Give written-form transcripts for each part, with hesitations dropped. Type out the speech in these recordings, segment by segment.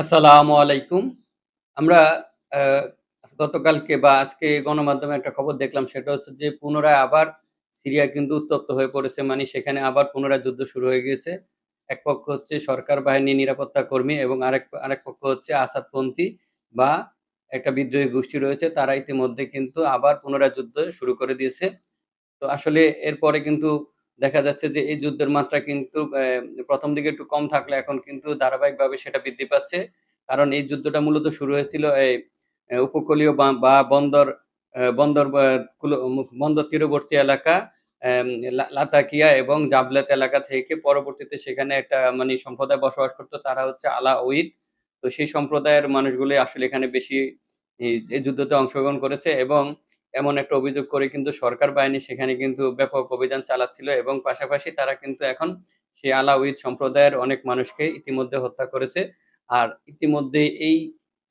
আসসালামু আলাইকুম। আমরা আ গতকালকে বা আজকে গণমাধ্যমে একটা খবর দেখলাম সেটা হচ্ছে যে পুনরায় আবার সিরিয়া কিন্তু উত্তপ্ত হয়ে পড়েছে। মানে সেখানে আবার পুনরায় যুদ্ধ শুরু হয়ে গিয়েছে। এক পক্ষ হচ্ছে সরকার বাহিনী নিরাপত্তা কর্মী এবং আরেক পক্ষ হচ্ছে আসাদপন্থী বা একটা বিদ্রোহী গোষ্ঠী রয়েছে। তারা ইতিমধ্যে কিন্তু আবার পুনরায় যুদ্ধ শুরু করে দিয়েছে। তো আসলে এরপরে কিন্তু দেখা যাচ্ছে যে এই যুদ্ধের মাত্রা কিন্তু ১ম দিকে একটু কম থাকলে এখন কিন্তু ধারাবাহিকভাবে সেটা বৃদ্ধি পাচ্ছে। কারণ এই যুদ্ধটা মূলত শুরু হয়েছিল এই উপকূলীয় বা বন্দর বন্দর বা বন্দর তীরবর্তী এলাকা এম লাতাকিয়া এবং জাবলাত এলাকা থেকে পরবর্তীতে সেখানে একটা মানে সম্প্রদায় বসবাস করত। তারা হচ্ছে আলাউইদ। তো সেই সম্প্রদায়ের মানুষগুলোই আসলে এখানে বেশি এই যুদ্ধতে অংশগ্রহণ করেছে এবং এমন একটা অভিযোগ করে কিন্তু সরকার বাহিনী সেখানে কিন্তু ব্যাপক অভিযান চালাচ্ছিল এবং পাশাপাশি তারা কিন্তু এখন সেই আলাউইদ সম্প্রদায়ের অনেক মানুষকে ইতিমধ্যে হত্যা করেছে। আর ইতিমধ্যে এই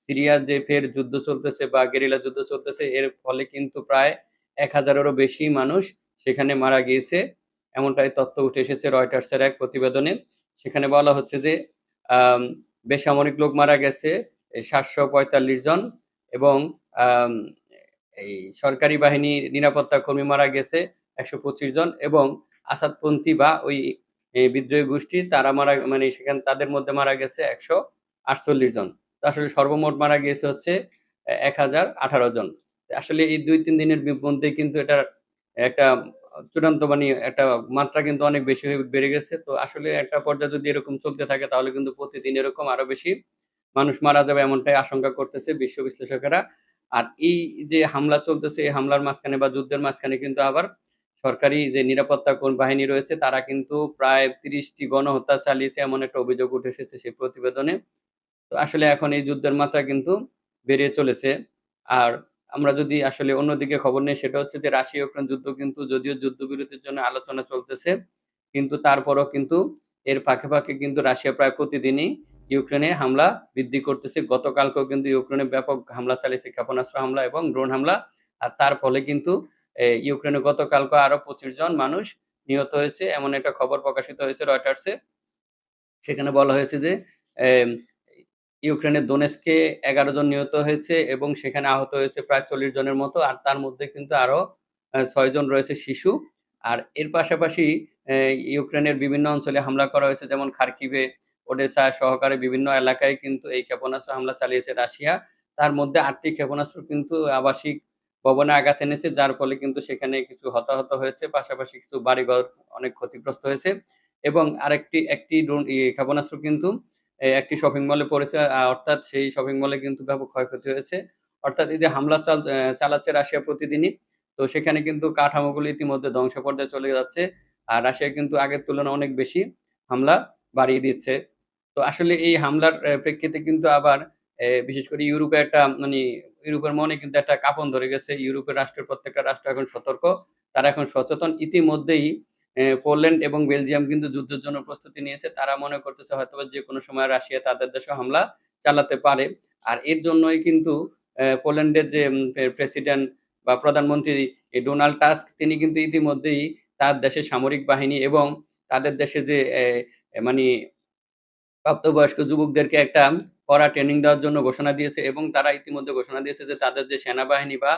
সিরিয়ার যে ফের যুদ্ধ চলতেছে বা গেরিলা যুদ্ধ চলতেছে এর ফলে কিন্তু প্রায় ১,০০০ এরও বেশি মানুষ সেখানে মারা গিয়েছে। এমনটাই তথ্য উঠে এসেছে রয়টার্সের এক প্রতিবেদনে। সেখানে বলা হচ্ছে যে আম বেসামরিক লোক মারা গেছে ৭৪৫ জন এবং আম এই সরকারি বাহিনীর নিরাপত্তা কর্মী মারা গেছে ১২৫ জন এবং আসাদপন্থী বা ওই বিদ্রোহী গোষ্ঠী তারা মারা মানে সেখানে তাদের মধ্যে মারা গেছে ১৪৮ জন। তো আসলে সর্বমোট মারা গিয়েছে হচ্ছে ১,০১৮ জন। আসলে এই ২-৩ দিনের মধ্যেই কিন্তু এটার একটা চূড়ান্ত মানে একটা মাত্রা কিন্তু অনেক বেশি হয়ে বেড়ে গেছে। তো আসলে একটা পর্যায়ে যদি এরকম চলতে থাকে তাহলে কিন্তু প্রতিদিন এরকম আরো বেশি মানুষ মারা যাবে এমনটাই আশঙ্কা করতেছে বিশ্ব বিশ্লেষকেরা। আর এই যে হামলা চলতেছে, এই হামলার মাঝখানে বা যুদ্ধের মাঝখানে কিন্তু আবার সরকারি যে নিরাপত্তা বাহিনী রয়েছে তারা কিন্তু প্রায় ৩০ টি গণহত্যা চালিয়েছে এমন একটা অভিযোগ উঠে এসেছে সেই প্রতিবেদনে। তো আসলে এখন এই যুদ্ধের মাত্রা কিন্তু বেড়ে চলেছে। আর আমরা যদি আসলে অন্যদিকে খবর নেই সেটা হচ্ছে যে রাশিয়া-ইউক্রেন যুদ্ধ কিন্তু যদিও যুদ্ধবিরতির জন্য আলোচনা চলতেছে, কিন্তু তারপরও কিন্তু এর ফাঁকে কিন্তু রাশিয়া প্রায় প্রতিদিনই ইউক্রেনে হামলা বৃদ্ধি করতেছে। গতকালকেও কিন্তু ইউক্রেনে ব্যাপক হামলা চালিয়েছে, ক্ষেপণাস্ত্র হামলা এবং ড্রোন হামলা। আর তার ফলে কিন্তু ইউক্রেনে গতকালকেও আরো ২৫ জন মানুষ নিহত হয়েছে। এমন একটা খবর প্রকাশিত হয়েছে রয়টার্সে। সেখানে বলা হয়েছে যে এম ইউক্রেনের দোনেস্কে ১১ জন নিহত হয়েছে এবং সেখানে আহত হয়েছে প্রায় ৪০ জনের মতো। আর তার মধ্যে কিন্তু আরো ৬ জন রয়েছে শিশু। আর এর পাশাপাশি এ ইউক্রেনের বিভিন্ন অঞ্চলে হামলা করা হয়েছে যেমন খার্কিভে, ওডেসা সহকারে বিভিন্ন এলাকায় কিন্তু এই ক্ষেপণাস্ত্র হামলা চালিয়েছে রাশিয়া। তার মধ্যে ৮ টি ক্ষেপণাস্ত্র কিন্তু আবাসিক ভবনে আঘাত এনেছে যার ফলে কিন্তু সেখানে কিছু হতাহত হয়েছে। পাশাপাশি কিছু বাড়িঘর অনেক ক্ষতিগ্রস্ত হয়েছে। এবং একটি ক্ষেপণাস্ত্র কিন্তু একটি শপিং মলে পড়েছে। অর্থাৎ সেই শপিং মলে কিন্তু ব্যাপক ক্ষয়ক্ষতি হয়েছে। অর্থাৎ এই যে হামলা চালাচ্ছে রাশিয়া প্রতিদিনই, তো সেখানে কিন্তু কাঠামোগুলো ইতিমধ্যে ধ্বংস পর্যায়ে চলে যাচ্ছে। আর রাশিয়া কিন্তু আগের তুলনায় অনেক বেশি হামলা বাড়িয়ে দিচ্ছে। তো আসলে এই হামলার প্রেক্ষিতে কিন্তু আবার বিশেষ করে ইউরোপে একটা মানি ইউরোপের মনে কিন্তু একটা কাঁপন ধরে গেছে। ইউরোপের রাষ্ট্রের প্রত্যেকটা রাষ্ট্র এখন সতর্ক। তারা এখন সচেতন। ইতিমধ্যেই পোল্যান্ড এবং বেলজিয়াম কিন্তু যুদ্ধের জন্য প্রস্তুতি নিয়েছে। তারা মনে করতেছে হয়তোবা যেকোনো সময় রাশিয়া তাদের দেশেও হামলা চালাতে পারে। আর এর জন্যই কিন্তু পোল্যান্ডের যে প্রেসিডেন্ট বা প্রধানমন্ত্রী ডোনাল্ড টাস্ক তিনি কিন্তু ইতিমধ্যেই তার দেশের সামরিক বাহিনী এবং তাদের দেশে যে মানি প্রাপ্তবয়স্ক যুবকদেরকে একটা কড়া ট্রেনিং দেওয়ার জন্য ঘোষণা দিয়েছে এবং তারা ইতিমধ্যে ঘোষণা দিয়েছে যে তাদের যে সেনাবাহিনী বা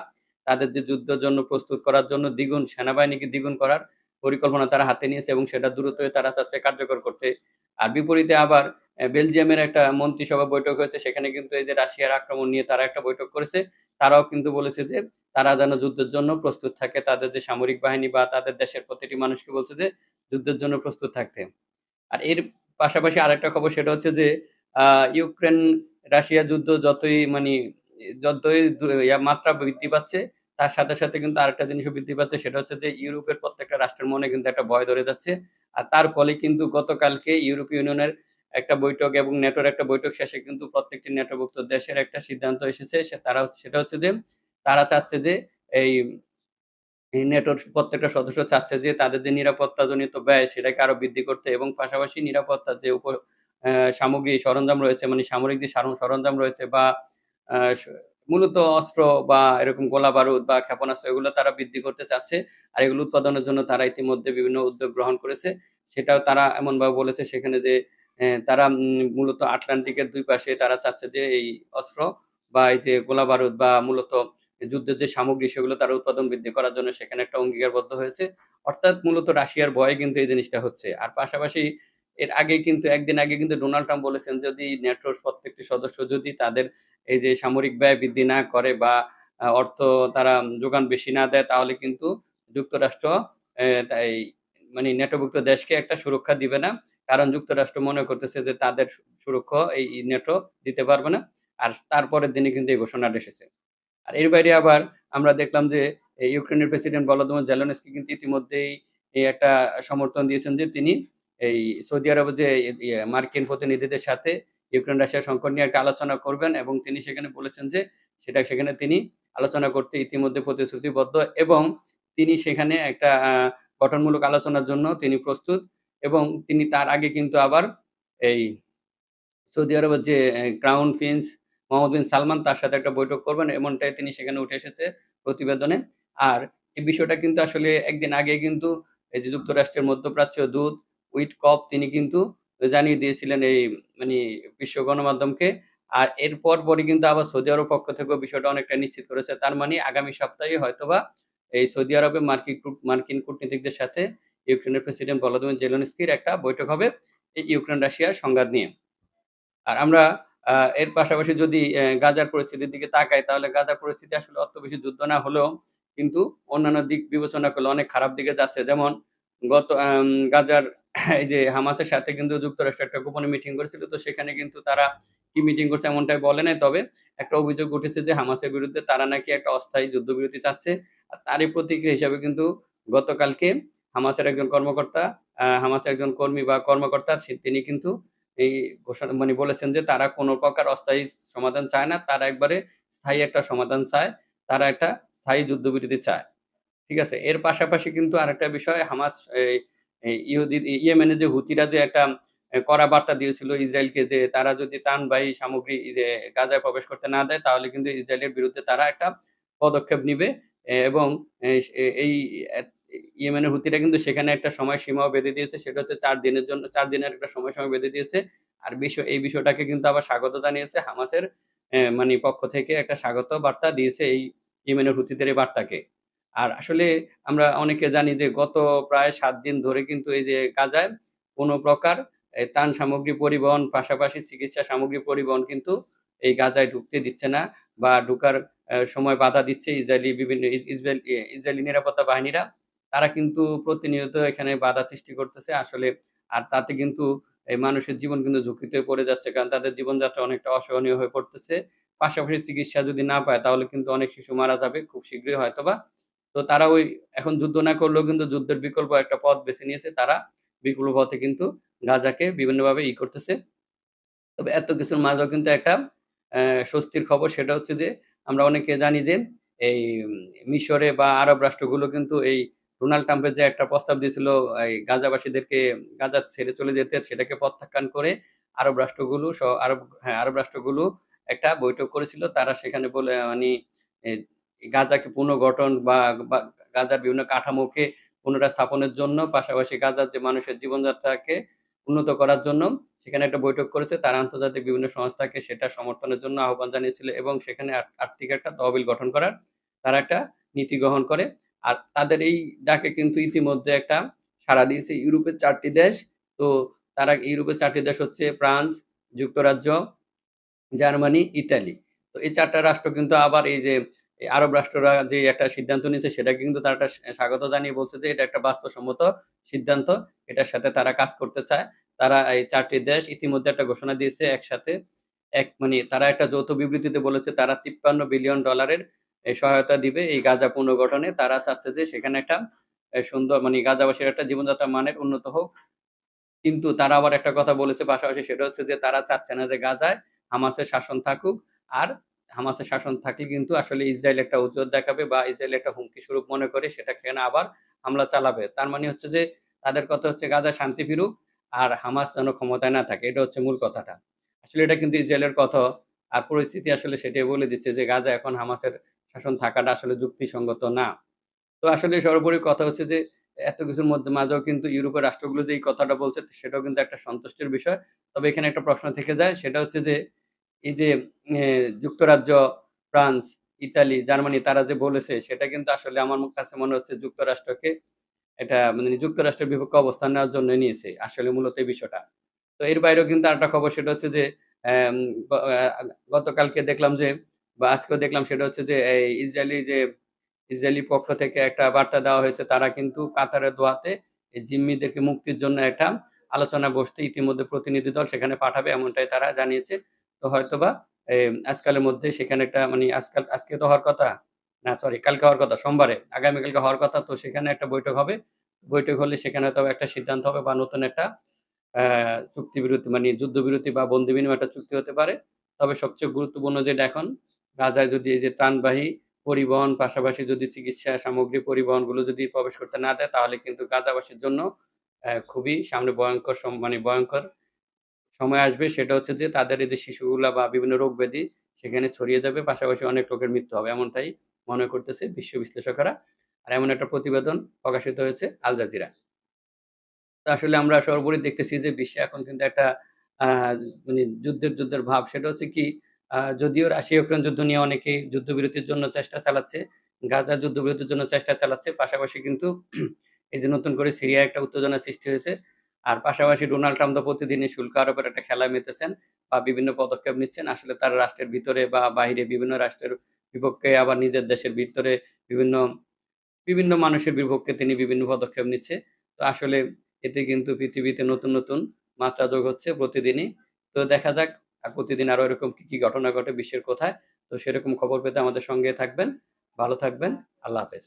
তাদের যে যুদ্ধের জন্য প্রস্তুত করার জন্য সেনাবাহিনীকে দ্বিগুণ করার পরিকল্পনা তারা হাতে নিয়েছে এবং সেটা দ্রুতই তারা চাচ্ছে কার্যকর করতে। আর বিপরীতে আবার বেলজিয়ামের একটা মন্ত্রিসভা বৈঠক হয়েছে। সেখানে কিন্তু এই যে রাশিয়ার আক্রমণ নিয়ে তারা একটা বৈঠক করেছে। তারাও কিন্তু বলেছে যে তারা যেন যুদ্ধের জন্য প্রস্তুত থাকে। তাদের যে সামরিক বাহিনী বা তাদের দেশের প্রতিটি মানুষকে বলছে যে যুদ্ধের জন্য প্রস্তুত থাকতে। আর এর পাশাপাশি আরেকটা খবর সেটা হচ্ছে যে আ ইউক্রেন রাশিয়া যুদ্ধ যতই মানি যতই মাত্রা বৃদ্ধি পাচ্ছে, তার সাথে কিন্তু আরেকটা জিনিসও বৃদ্ধি পাচ্ছে সেটা হচ্ছে যে ইউরোপের প্রত্যেকটা রাষ্ট্রের মনে কিন্তু একটা ভয় ধরে যাচ্ছে। আর তার ফলে কিন্তু গতকালকে ইউরোপীয় ইউনিয়নের একটা বৈঠক এবং ন্যাটোর একটা বৈঠক শেষে কিন্তু প্রত্যেকটি ন্যাটোভুক্ত দেশের একটা সিদ্ধান্ত এসেছে। সেটা হচ্ছে যে তারা চাচ্ছে যে এই নেটোর প্রত্যেকটা সদস্য চাচ্ছে যে তাদের যে নিরাপত্তাজনিত ব্যয় সেটাকে আরো বৃদ্ধি করতে এবং পাশাপাশি নিরাপত্তার যে সামগ্রী সরঞ্জাম রয়েছে মানে সামরিক যে সরঞ্জাম রয়েছে বা আ স মূলত অস্ত্র বা এরকম গোলা-বারুদ বা ক্ষেপণাস্ত্র এগুলো তারা বৃদ্ধি করতে চাচ্ছে। আর এগুলো উৎপাদনের জন্য তারা ইতিমধ্যে বিভিন্ন উদ্যোগ গ্রহণ করেছে। সেটাও তারা এমনভাবে বলেছে সেখানে যে তারা মূলত আটলান্টিকের ২ পাশে তারা চাচ্ছে যে এই অস্ত্র বা এই যে গোলাবারুদ বা মূলত যুদ্ধের যে সামগ্রী সেগুলো তারা উৎপাদন বৃদ্ধি করার জন্য সেখানে একটা অঙ্গীকারবদ্ধ হয়েছে। অর্থাৎ মূলত রাশিয়ার ভয়ে কিন্তু এই জিনিসটা হচ্ছে। আর পাশাপাশি এর আগে কিন্তু একদিন আগে কিন্তু ডোনাল্ড ট্রাম্প বলেছেন যদি নেটোর প্রত্যেকটি সদস্য যদি তাদের এই যে সামরিক ব্যয় বৃদ্ধি না করে বা অর্থ তারা যোগান বেশি না দেয় তাহলে কিন্তু যুক্তরাষ্ট্র তাই মানে নেটোভুক্ত দেশকে একটা সুরক্ষা দিবে না। কারণ যুক্তরাষ্ট্র মনে করতেছে যে তাদের সুরক্ষা এই নেটো দিতে পারবে না। আর তারপরের দিনে কিন্তু এই ঘোষণাটা এসেছে। আর এর বাইরে আবার আমরা দেখলাম যে ইউক্রেনের প্রেসিডেন্ট ভলোদিমির জেলেনস্কি কিন্তু ইতিমধ্যেই এই একটা সমর্থন দিয়েছেন যে তিনি এই সৌদি আরবে যে মার্কিন প্রতিনিধিদের সাথে ইউক্রেন রাশিয়া সংকট নিয়ে একটা আলোচনা করবেন এবং তিনি সেখানে বলেছেন যে সেখানে তিনি আলোচনা করতে ইতিমধ্যে প্রতিশ্রুতিবদ্ধ এবং তিনি সেখানে একটা গঠনমূলক আলোচনার জন্য তিনি প্রস্তুত এবং তিনি তার আগে কিন্তু আবার এই সৌদি আরবের যে ক্রাউন প্রিন্স মোহাম্মদ বিন সালমান তার সাথে একটা বৈঠক করবেন এমনটাই তিনি সেখানে উঠে এসেছে প্রতিবেদনে। আর এই বিষয়টা কিন্তু আসলে একদিন আগে কিন্তু এই যে যুক্তরাষ্ট্রের মধ্যপ্রাচ্যীয় দূত উইটকফ তিনি কিন্তু জানিয়ে দিয়েছিলেন এই মানি বিশ্ব গণমাধ্যমকে। আর এর পরপরই কিন্তু আবার সৌদি আরব পক্ষ থেকেও বিষয়টা অনেকটা নিশ্চিত করেছে। তার মানে আগামী সপ্তাহে হয়তোবা এই সৌদি আরবে মার্কিন কূটনীতিকদের সাথে ইউক্রেনের প্রেসিডেন্ট ভলোদিমির জেলেনস্কির একটা বৈঠক হবে এই ইউক্রেন রাশিয়ার সংঘাত নিয়ে। আর আমরা আ এর পাশাপাশি যদি গাজার পরিস্থিতির দিকে তাকাই, তাহলে গাজার পরিস্থিতি আসলে অত বেশি যুদ্ধ না হলেও কিন্তু অন্যান্য দিক বিবেচনা করলে অনেক খারাপ দিকে যাচ্ছে। যেমন গত গাজার এই যে হামাসের সাথে কিন্তু যুক্তরাষ্ট্র একটা গোপনে মিটিং করেছিল। তো সেখানে কিন্তু তারা কি মিটিং করছে এমনটাই বলে নাই। তবে একটা অভিযোগ উঠেছে যে হামাসের বিরুদ্ধে তারা নাকি একটা অস্থায়ী যুদ্ধবিরতি চাচ্ছে। আর তারই প্রতিক্রিয়া হিসাবে কিন্তু গতকালকে হামাসের একজন কর্মকর্তা, হামাসের একজন কর্মী বা কর্মকর্তা তিনি কিন্তু এই ঘোষণা মানে বলেছেন যে তারা কোন প্রকার অস্থায়ী সমাধান চায় না। তারা একবারে স্থায়ী একটা সমাধান চায়। তারা একটা স্থায়ী যুদ্ধবিরতি চায়। ঠিক আছে? এর পাশাপাশি কিন্তু আরেকটা বিষয় হামাস এই এই ইয়েমেনের যে হুতিরা যে একটা কড়া বার্তা দিয়েছিল ইসরায়েলকে যে তারা যদি ত্রাণবাহী সামগ্রী যে গাজায় প্রবেশ করতে না দেয় তাহলে কিন্তু ইসরায়েলের বিরুদ্ধে তারা একটা পদক্ষেপ নিবে এবং এই ইয়েমেনের হুতিরা কিন্তু সেখানে একটা সময়সীমাও বেঁধে দিয়েছে। সেটা হচ্ছে ৪ দিনের জন্য ৪ দিনের একটা সময়সীমা বেঁধে দিয়েছে। আর এই বিষয়টাকে কিন্তু আবার স্বাগত জানিয়েছে হামাসের মানে পক্ষ থেকে একটা স্বাগত বার্তা দিয়েছে এই ইয়েমেনের হুতিদের এই বার্তাকে। আর আসলে আমরা অনেকে জানি যে গত প্রায় ৭ দিন ধরে কিন্তু এই যে গাজায় কোন প্রকার ত্রাণ সামগ্রী পরিবহন পাশাপাশি চিকিৎসা সামগ্রী পরিবহন কিন্তু এই গাজায় ঢুকতে দিচ্ছে না বা ঢুকার সময় বাধা দিচ্ছে ইসরায়েলি বিভিন্ন ইসরায়েলি নিরাপত্তা বাহিনীরা। তারা কিন্তু প্রতিনিয়ত এখানে বাধা সৃষ্টি করতেছে আসলে। আর তাতে কিন্তু এই মানুষের জীবন কিন্তু ঝুঁকিতে পড়ে যাচ্ছে। কারণ তাদের জীবনযাত্রা অনেকটা অসহনীয় হয়ে পড়তেছে। পাশাপাশি চিকিৎসা যদি না পায় তাহলে কিন্তু অনেক শিশু মারা যাবে খুব শীঘ্রই হয়তোবা। তো তারা ওই এখন যুদ্ধ না করলেও কিন্তু যুদ্ধের বিকল্প একটা পথ বেছে নিয়েছে। তারা বিকল্প পথে কিন্তু গাজাকে বিভিন্নভাবে করতেছে। তবে এত কিছুর মাঝেও কিন্তু একটা স্বস্তির খবর সেটা হচ্ছে যে আমরা অনেকে জানি যে এই মিশরে বা আরব রাষ্ট্রগুলো কিন্তু এই ডোনাল্ড ট্রাম্পের যে একটা প্রস্তাব দিয়েছিল এই গাজাবাসীদেরকে গাজা ছেড়ে চলে যেতে সেটাকে প্রত্যাখ্যান করে আরব রাষ্ট্রগুলো আরব রাষ্ট্রগুলো একটা বৈঠক করেছিল। তারা সেখানে বলে মানি এ গাজাকে পুনর্গঠন বা গাজার বিভিন্ন কাঠামোকে পুনরায় স্থাপনের জন্য পাশাপাশি গাজার যে মানুষের জীবনযাত্রাকে উন্নত করার জন্য সেখানে একটা বৈঠক করেছে। তারা আন্তর্জাতিক বিভিন্ন সংস্থাকে সেটা সমর্থনের জন্য আহ্বান জানিয়েছিল এবং সেখানে আর্থিক একটা তহবিল গঠন করার তারা একটা নীতি গ্রহণ করে। আর তাদের এই ডাকে কিন্তু ইতিমধ্যে একটা সাড়া দিয়েছে ইউরোপের ৪ টি দেশ। তো তারা ইউরোপের ৪ টি দেশ হচ্ছে ফ্রান্স, যুক্তরাজ্য, জার্মানি, ইতালি। তো এই ৪ টা রাষ্ট্র কিন্তু আবার এই যে আরব রাষ্ট্ররা যে একটা সিদ্ধান্ত নিয়েছে সেটাকে কিন্তু তারা একটা স্বাগত জানিয়ে বলছে যে এটা একটা বাস্তবসম্মত সিদ্ধান্ত। এটার সাথে তারা কাজ করতে চায়। তারা এই ৪ টি দেশ ইতিমধ্যে একটা ঘোষণা দিয়েছে একসাথে মানে তারা একটা যৌথ বিবৃতিতে বলেছে তারা $৫৩ বিলিয়ন ডলারের সহায়তা দিবে এই গাজা পুনর্গঠনে। তারা চাচ্ছে যে সেখানে একটা সুন্দর মানে গাজাবাসীর একটা জীবনযাত্রার মানের উন্নত হোক। কিন্তু তারা আবার একটা কথা বলেছে পাশাপাশি সেটা হচ্ছে যে তারা চাচ্ছে না যে গাজায় হামাসের শাসন থাকুক। আর হামাসের শাসন থাকলে কিন্তু আসলে ইসরায়েল একটা অজুহাত দেখাবে বা ইসরায়েল একটা হুমকি স্বরূপ মনে করে সেটাখানে আবার হামলা চালাবে। তার মানে হচ্ছে যে তাদের কথা হচ্ছে গাজায় শান্তি ফিরুক আর হামাস যেন ক্ষমতায় না থাকে। এটা হচ্ছে মূল কথাটা। আসলে এটা কিন্তু ইসরায়েলের কথা আর পরিস্থিতি আসলে সেটাই বলে দিচ্ছে যে গাজায় এখন হামাসের শাসন থাকাটা আসলে যুক্তিসঙ্গত না। তো আসলে সর্বোপরি কথা হচ্ছে যে এত কিছুর মাঝেও কিন্তু ইউরোপের রাষ্ট্রগুলো যে এই কথাটা বলছে সেটাও কিন্তু একটা সন্তুষ্টির বিষয়। তবে এখানে একটা প্রশ্ন থেকে যায় সেটা হচ্ছে যে, এই যে এ যুক্তরাজ্য, ফ্রান্স, ইতালি, জার্মানি তারা যে বলেছে সেটা কিন্তু আসলে আমার কাছে মনে হচ্ছে যুক্তরাষ্ট্রকে এটা মানে যুক্তরাষ্ট্রের বিপক্ষে অবস্থান নেওয়ার জন্য নিয়েছে। আসলে মূলত এই বিষয়টা। তো এর বাইরেও কিন্তু আরেকটা খবর সেটা হচ্ছে যে অ্যাম গ গতকালকে দেখলাম যে বা আজকেও দেখলাম সেটা হচ্ছে যে এই ইসরায়েলি পক্ষ থেকে একটা বার্তা দেওয়া হয়েছে। তারা কিন্তু কাতারের দোহাতে এই জিম্মিদেরকে মুক্তির জন্য একটা আলোচনা বসতে ইতিমধ্যে প্রতিনিধি দল সেখানে পাঠাবে এমনটাই তারা জানিয়েছে। তো হয়তোবা এ আজকালের মধ্যে সেখানে একটা মানে আজকে তো হওয়ার কথা। না সরি কালকে হওয়ার কথা সোমবারে। আগামীকালকে হওয়ার কথা। তো সেখানে একটা বৈঠক হবে। বৈঠক হলে সেখানে হয়তোবা একটা সিদ্ধান্ত হবে বা নতুন একটা আ চুক্তিবিরতি মানে যুদ্ধবিরতি বা বন্দি বিনিময় একটা চুক্তি হতে পারে। তবে সবচেয়ে গুরুত্বপূর্ণ যেটা এখন গাজায় যদি এই যে ত্রাণবাহী পরিবহন পাশাপাশি যদি চিকিৎসা সামগ্রী পরিবহনগুলো যদি প্রবেশ করতে না দেয় তাহলে কিন্তু গাজাবাসীর জন্য খুবই সামনে ভয়ংকর মানে ভয়ংকর সময় আসবে। সেটা হচ্ছে যে তাদের এই যে শিশুগুলা বা বিভিন্ন রোগ ব্যাধি সেখানে ছড়িয়ে যাবে। পাশাপাশি অনেক লোকের মৃত্যু হবে। এমনটাই মনে করতেছে বিশ্ব বিশ্লেষকেরা। আর এমন একটা প্রতিবেদন প্রকাশিত হয়েছে আল জাজিরা। তো আসলে আমরা সর্বোপরি দেখতেছি যে বিশ্বে এখন কিন্তু একটা আ মানে যুদ্ধের ভাব। সেটা হচ্ছে কি যদিও রাশিয়া-ইউক্রেন যুদ্ধ নিয়ে অনেকেই যুদ্ধবিরতির জন্য চেষ্টা চালাচ্ছে। গাজা যুদ্ধবিরতির জন্য চেষ্টা চালাচ্ছে। পাশাপাশি কিন্তু এই যে নতুন করে সিরিয়ায় একটা উত্তেজনা সৃষ্টি হয়েছে। আর পাশাপাশি ডোনাল্ড ট্রাম্প তো প্রতিদিনই শুল্ক আরোপের একটা খেলায় মেতেছেন বা বিভিন্ন পদক্ষেপ নিচ্ছেন। আসলে তার রাষ্ট্রের ভিতরে বা বাহিরে বিভিন্ন রাষ্ট্রের বিপক্ষে আবার নিজের দেশের ভিতরে বিভিন্ন বিভিন্ন মানুষের বিপক্ষে তিনি বিভিন্ন পদক্ষেপ নিচ্ছে। তো আসলে এতে কিন্তু পৃথিবীতে নতুন মাত্রা যোগ হচ্ছে প্রতিদিনই। তো দেখা যাক প্রতিদিন আরো এরকম কি ঘটনা ঘটে বিশ্বের কোথায়। তো সেরকম খবর পেতে আমাদের সঙ্গে থাকবেন। ভালো থাকবেন। আল্লাহ হাফেজ।